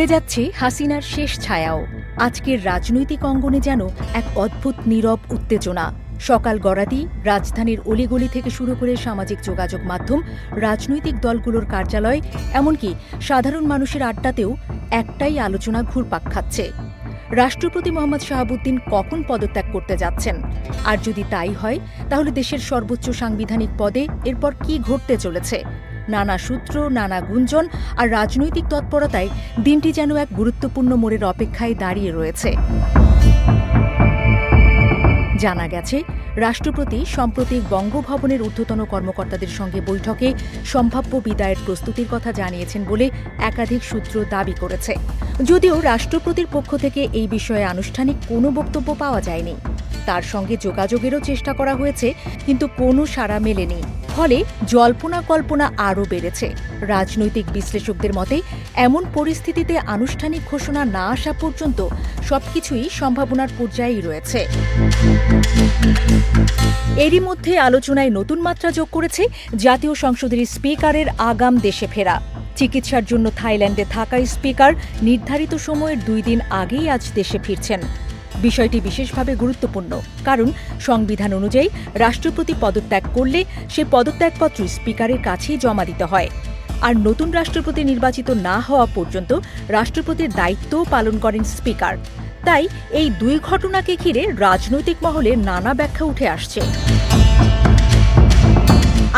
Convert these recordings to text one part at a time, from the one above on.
পড়ে যাচ্ছে হাসিনার শেষ ছায়াও। আজকের রাজনৈতিক অঙ্গনে যেন এক অদ্ভুত নীরব উত্তেজনা। সকাল গড়াতেই রাজধানীর অলিগলি থেকে শুরু করে সামাজিক যোগাযোগ মাধ্যম, রাজনৈতিক দলগুলোর কার্যালয়, এমনকি সাধারণ মানুষের আড্ডাতেও একটাই আলোচনা ঘুরপাক খাচ্ছে। রাষ্ট্রপতি মোহাম্মদ শাহাবুদ্দিন কখন পদত্যাগ করতে যাচ্ছেন? আর যদি তাই হয়, তাহলে দেশের সর্বোচ্চ সাংবিধানিক পদে এরপর কি ঘটতে চলেছে? নানা সূত্র, নানা গুঞ্জন আর রাজনৈতিক তৎপরতায় দিনটি যেন এক গুরুত্বপূর্ণ মোড়ের অপেক্ষায় দাঁড়িয়ে রয়েছে। জানা গেছে, রাষ্ট্রপতি সম্প্রতি বঙ্গভবনের ঊর্ধ্বতন কর্মকর্তাদের সঙ্গে বৈঠকে সম্ভাব্য বিদায়ের প্রস্তুতির কথা জানিয়েছেন বলে একাধিক সূত্র দাবি করেছে। যদিও রাষ্ট্রপতির পক্ষ থেকে এই বিষয়ে আনুষ্ঠানিক কোনো বক্তব্য পাওয়া যায়নি। তার সঙ্গে যোগাযোগেরও চেষ্টা করা হয়েছে, কিন্তু কোনো সাড়া মেলেনি। ফলে জল্পনা কল্পনা আরও বেড়েছে। রাজনৈতিক বিশ্লেষকদের মতে, এমন পরিস্থিতিতে আনুষ্ঠানিক ঘোষণা না আসা পর্যন্ত সবকিছুই সম্ভাবনার পর্যায়েই রয়েছে। এরই মধ্যে আলোচনায় নতুন মাত্রা যোগ করেছে জাতীয় সংসদের স্পিকারের আগাম দেশে ফেরা। চিকিৎসার জন্য থাইল্যান্ডে থাকা স্পিকার নির্ধারিত সময়ের 2 দিন আগেই আজ দেশে ফিরছেন। বিষয়টি বিশেষভাবে গুরুত্বপূর্ণ, কারণ সংবিধান অনুযায়ী রাষ্ট্রপতি পদত্যাগ করলে সে পদত্যাগপত্র স্পিকারের কাছেই জমা দিতে হয়। আর নতুন রাষ্ট্রপতি নির্বাচিত না হওয়া পর্যন্ত রাষ্ট্রপতির দায়িত্বও পালন করেন স্পিকার। তাই এই 2 ঘটনাকে ঘিরে রাজনৈতিক মহলে নানা ব্যাখ্যা উঠে আসছে।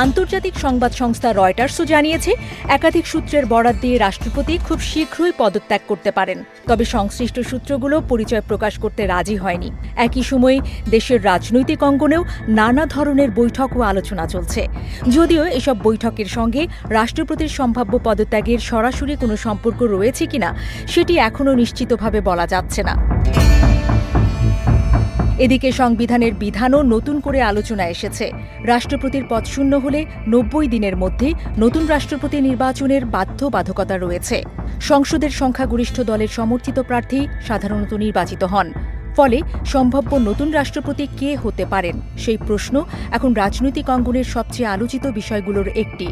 আন্তর্জাতিক সংবাদ সংস্থা রয়টার্সও জানিয়েছে, একাধিক সূত্রের বরাত দিয়ে রাষ্ট্রপতি খুব শীঘ্রই পদত্যাগ করতে পারেন। তবে সংশ্লিষ্ট সূত্রগুলো পরিচয় প্রকাশ করতে রাজি হয়নি। একই সময়ে দেশের রাজনৈতিক অঙ্গনেও নানা ধরনের বৈঠক ও আলোচনা চলছে। যদিও এসব বৈঠকের সঙ্গে রাষ্ট্রপতির সম্ভাব্য পদত্যাগের সরাসরি কোনো সম্পর্ক রয়েছে কিনা সেটি এখনও নিশ্চিতভাবে বলা যাচ্ছে না। এদিকে সংবিধানের বিধানও নতুন করে আলোচনায় এসেছে। রাষ্ট্রপতির পদ শূন্য হলে 90 দিনের মধ্যে নতুন রাষ্ট্রপতি নির্বাচনের বাধ্যবাধকতা রয়েছে। সংসদের সংখ্যাগরিষ্ঠ দলের সমর্থিত প্রার্থী সাধারণত নির্বাচিত হন। ফলে সম্ভাব্য নতুন রাষ্ট্রপতি কে হতে পারেন সেই প্রশ্ন এখন রাজনৈতিক অঙ্গনের সবচেয়ে আলোচিত বিষয়গুলোর একটি।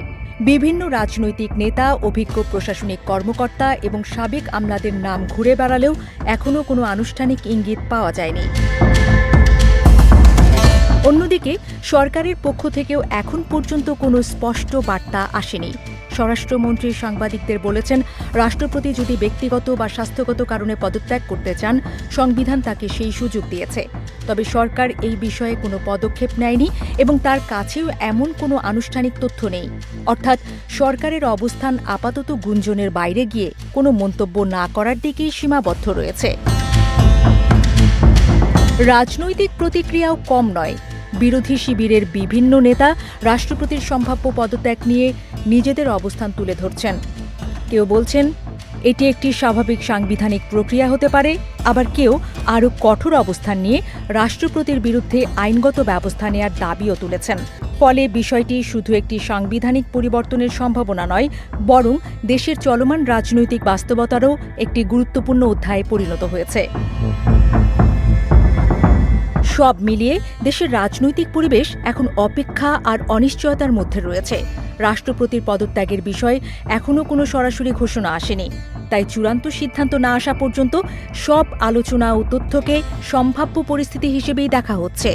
বিভিন্ন রাজনৈতিক নেতা, অভিজ্ঞ প্রশাসনিক কর্মকর্তা এবং সাবেক আমলাদের নাম ঘুরে বেড়ালেও এখনও কোনো আনুষ্ঠানিক ইঙ্গিত পাওয়া যায়নি। অন্যদিকে সরকারের পক্ষ থেকেও এখন পর্যন্ত কোনো স্পষ্ট বার্তা আসেনি। স্বরাষ্ট্রমন্ত্রী সাংবাদিকদের বলেছেন, রাষ্ট্রপতি যদি ব্যক্তিগত বা স্বাস্থ্যগত কারণে পদত্যাগ করতে চান, সংবিধান তাকে সেই সুযোগ দিয়েছে। তবে সরকার এই বিষয়ে কোনো পদক্ষেপ নেয়নি এবং তার কাছেও এমন কোনো আনুষ্ঠানিক তথ্য নেই। অর্থাৎ সরকারের অবস্থান আপাতত গুঞ্জনের বাইরে গিয়ে কোনো মন্তব্য না করার দিকেই সীমাবদ্ধ রয়েছে। রাজনৈতিক প্রতিক্রিয়াও কম নয়। বিরোধী শিবিরের বিভিন্ন নেতা রাষ্ট্রপতির সম্ভাব্য পদত্যাগ নিয়ে নিজেদের অবস্থান তুলে ধরছেন। কেউ বলছেন এটি একটি স্বাভাবিক সাংবিধানিক প্রক্রিয়া হতে পারে, আবার কেউ আরও কঠোর অবস্থান নিয়ে রাষ্ট্রপতির বিরুদ্ধে আইনগত ব্যবস্থা নেওয়ার দাবিও তুলেছেন। ফলে বিষয়টি শুধু একটি সাংবিধানিক পরিবর্তনের সম্ভাবনা নয়, বরং দেশের চলমান রাজনৈতিক বাস্তবতারও একটি গুরুত্বপূর্ণ অধ্যায়ে পরিণত হয়েছে। সব মিলিয়ে দেশের রাজনৈতিক পরিবেশ এখন অপেক্ষা আর অনিশ্চয়তার মধ্যে রয়েছে। রাষ্ট্রপতির পদত্যাগের বিষয়ে এখনও কোনো সরাসরি ঘোষণা আসেনি। তাই চূড়ান্ত সিদ্ধান্ত না আসা পর্যন্ত সব আলোচনা ও তথ্যকে সম্ভাব্য পরিস্থিতি হিসেবেই দেখা হচ্ছে।